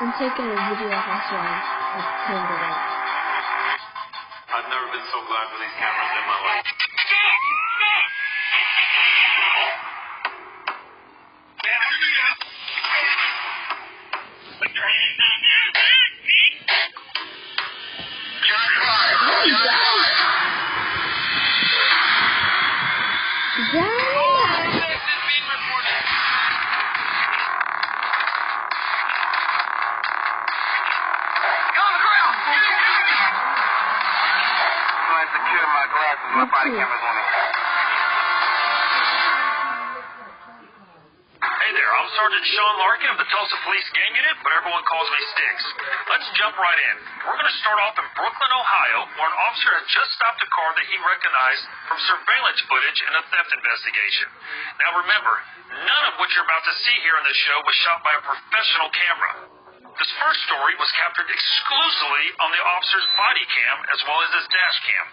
I'm taking a video of us while I turned it up. I've never been so glad for these cameras in my life. My body camera's on it. Hey there, I'm Sergeant Sean Larkin of the Tulsa Police Gang Unit, but everyone calls me Sticks. Let's jump right in. We're going to start off in Brooklyn, Ohio, where an officer had just stopped a car that he recognized from surveillance footage in a theft investigation. Now remember, none of what you're about to see here in this show was shot by a professional camera. This first story was captured exclusively on the officer's body cam as well as his dash cam.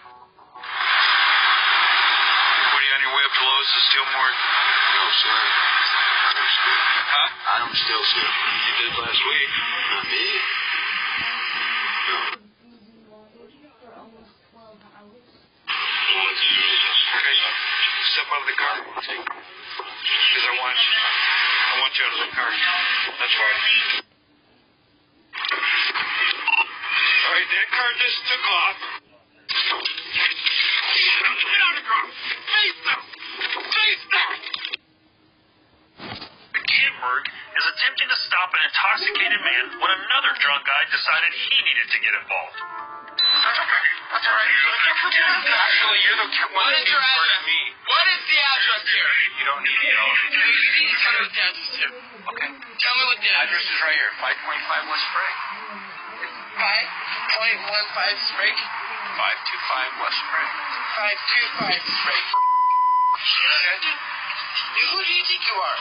On your way up to Lowe's to steal more? No, sir. I'm still. Huh? I'm still sick. You did last week. Not me. No. Okay, step out of the car. Because I want you out of the car. That's right. All right, that car just took off. Get out of the car! Face them! Face them! Kimberg is attempting to stop an intoxicated man when another drunk guy decided he needed to get involved. That's all right. Actually, you're the one What is your address? me. What is the address here? You don't need to know. You need to tell me what the address is. Okay. Tell me what the Address is right here. 525 West Sprague. 5.15 Sprague? 525 West Sprague. 525 Sprague. Who do you think you are?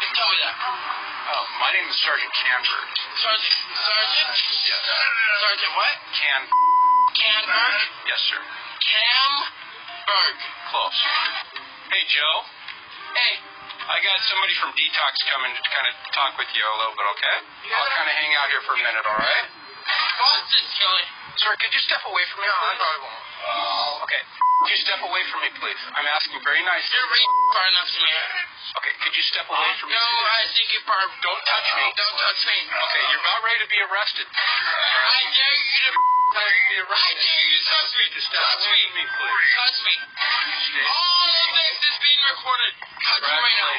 Just tell me that. Oh, my name is Sergeant Canberg. Sergeant? Yes. Sergeant what? Canberg? Yes, sir. Camberg. Close. Hey, Joe. Hey. I got somebody from Detox coming to kind of talk with you a little bit, okay? Yeah. I'll kind of hang out here for a minute, all right? What's this, Joey? Sir, could you step away from me? No, I probably won't. Okay. Could you step away from me, please? I'm asking very nicely. You're really far enough from here. Okay, could you step away from me? No, I think you're far. Don't touch me. Don't touch me. Okay, you're about ready to be arrested. I dare you to I dare you to touch me. Just step Touch away me. from me, please. Touch me. Stay. All of this is being recorded. Touch me right now.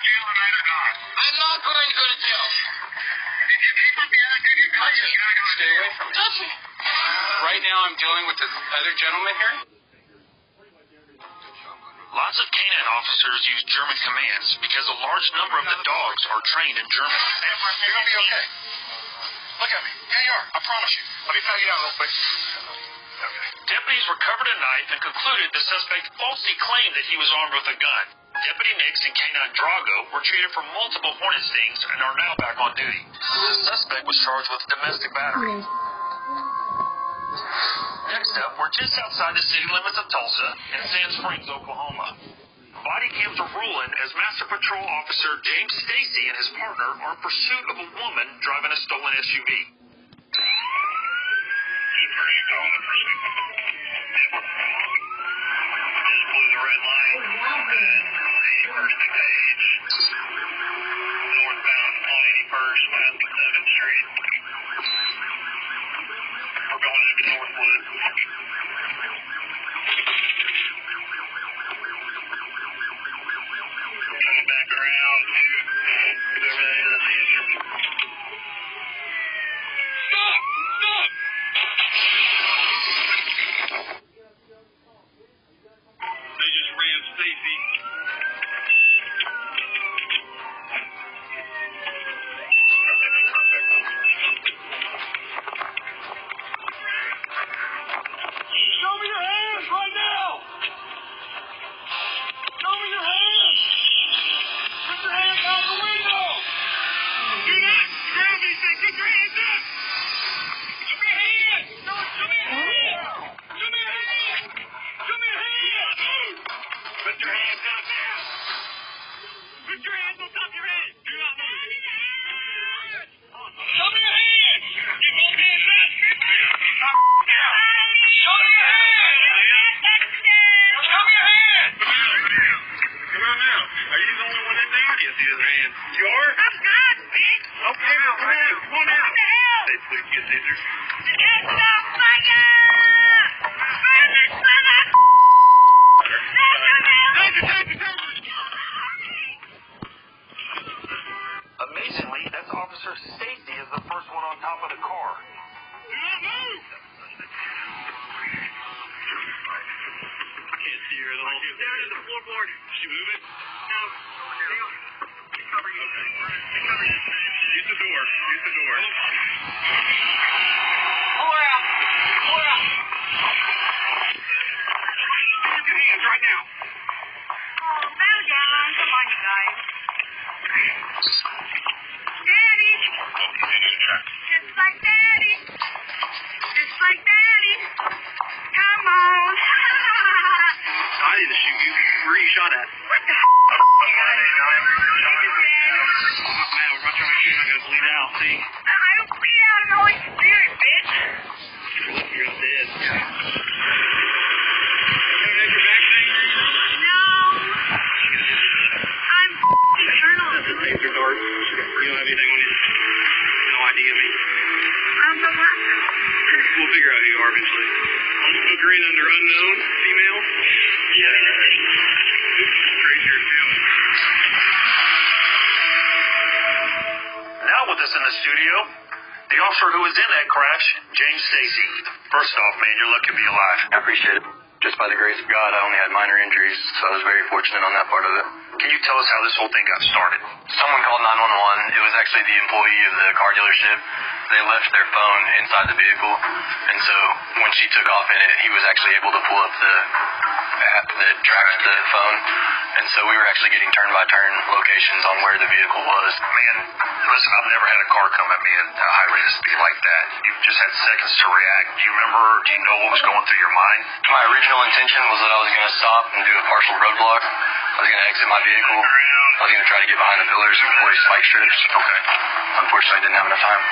I'm not going to go to jail. Touch me. Stay away from me. Touch me. Right now I'm dealing with the other gentleman here. Lots of canine officers use German commands because a large number of the dogs are trained in German. You're going to be okay. Look at me. Yeah, you are. I promise you. Let me pat you down real quick. Okay. Deputies recovered a knife and concluded the suspect falsely claimed that he was armed with a gun. Deputy Nix and Canine Drago were treated for multiple hornet stings and are now back on duty. The suspect was charged with domestic battery. Next up, we're just outside the city limits of Tulsa in Sand Springs, Oklahoma. Body cams are ruling as Master Patrol Officer James Stacy and his partner are in pursuit of a woman driving a stolen SUV. Northbound on 81st and 7th Street. We're going into Northwood. Coming back around to whoever that is, I see it. Stop! Stop! They just ran Stacy. Show me your hands right now! Show me your hands! Put your hands out the window! Are you the only one in there? Yes, he is, man. You are? I'm God, bitch. Okay, well, come on. Come on out. Hey, please get Caesar. It's the fire! Burn this son of Amazingly, that's Officer Stacy is the first one on top of the car. Can't see her at all. She's down in the floorboard. Is she moving? No. Cover you. Okay. Use the door. Use the door. Pull her out. Pull her out. Use your hands right now. Oh, bow down. Come on, you guys. Daddy. Just like Daddy. Just like Daddy. Come on. I didn't shoot you. Where are you shot at? What the you guys? Look, man, we're about to make sure you're not going to bleed out. See? I don't bleed out in the Holy Spirit, bitch. You're not dead. You have an extra vaccine? No. I'm eternal. Laser dart. You don't have anything on you? No ID of me. I'm the one. We'll figure out who you are eventually. Look her in under unknown female. Yeah. Trace your family. Now with us in the studio, the officer who was in that crash, James Stacy. First off, man, you're lucky to be alive. I appreciate it. Just by the grace of God, I only had minor injuries, so I was very fortunate on that part of it. Can you tell us how this whole thing got started? Someone called 911. It was actually the employee of the car dealership. They left their phone inside the vehicle, and so when she took off in it, he was actually able to pull up the app that tracked the phone, and so we were actually getting turn-by-turn locations on where the vehicle was. Man, listen, I've never had a car come at me at a high rate of speed like that. You just had seconds to react. Do you remember, do you know what was going through your mind? My original intention was that I was going to stop and do a partial roadblock. I was going to exit my vehicle. I was going to try to get behind the pillars and avoid spike strips. Okay. Unfortunately, I didn't have enough time.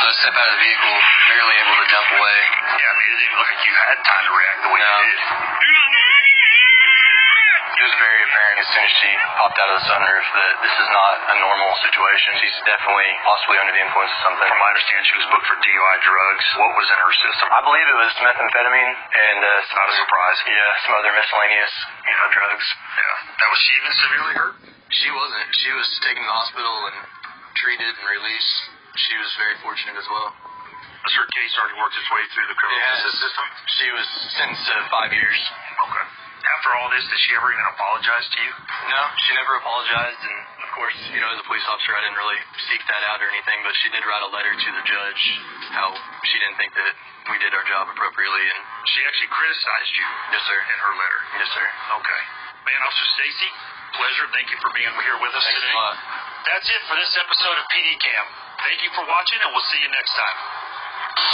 So I stepped out of the vehicle, barely able to jump away. Yeah, I mean, it didn't look like you had time to react the way you did. It was very apparent as soon as she popped out of the sunroof that this is not a normal situation. She's definitely possibly under the influence of something. From my understanding, she was booked for DUI drugs. What was in her system? I believe it was methamphetamine and Not a surprise. Yeah, some other miscellaneous drugs. Yeah. Now, was she even severely hurt? She wasn't. She was taken to the hospital and treated and released. She was very fortunate as well. Has her case already worked its way through the criminal justice system? She was sentenced to 5 years. Okay. After all this, did she ever even apologize to you? No, she never apologized, and of course, as a police officer, I didn't really seek that out or anything, but she did write a letter to the judge how she didn't think that we did our job appropriately, and She actually criticized you. Yes, sir. In her letter. Yes, sir. Okay. Man, Officer Stacy, pleasure. Thank you for being here with us Thanks today. a lot. That's it for this episode of PD Cam. Thank you for watching, and we'll see you next time.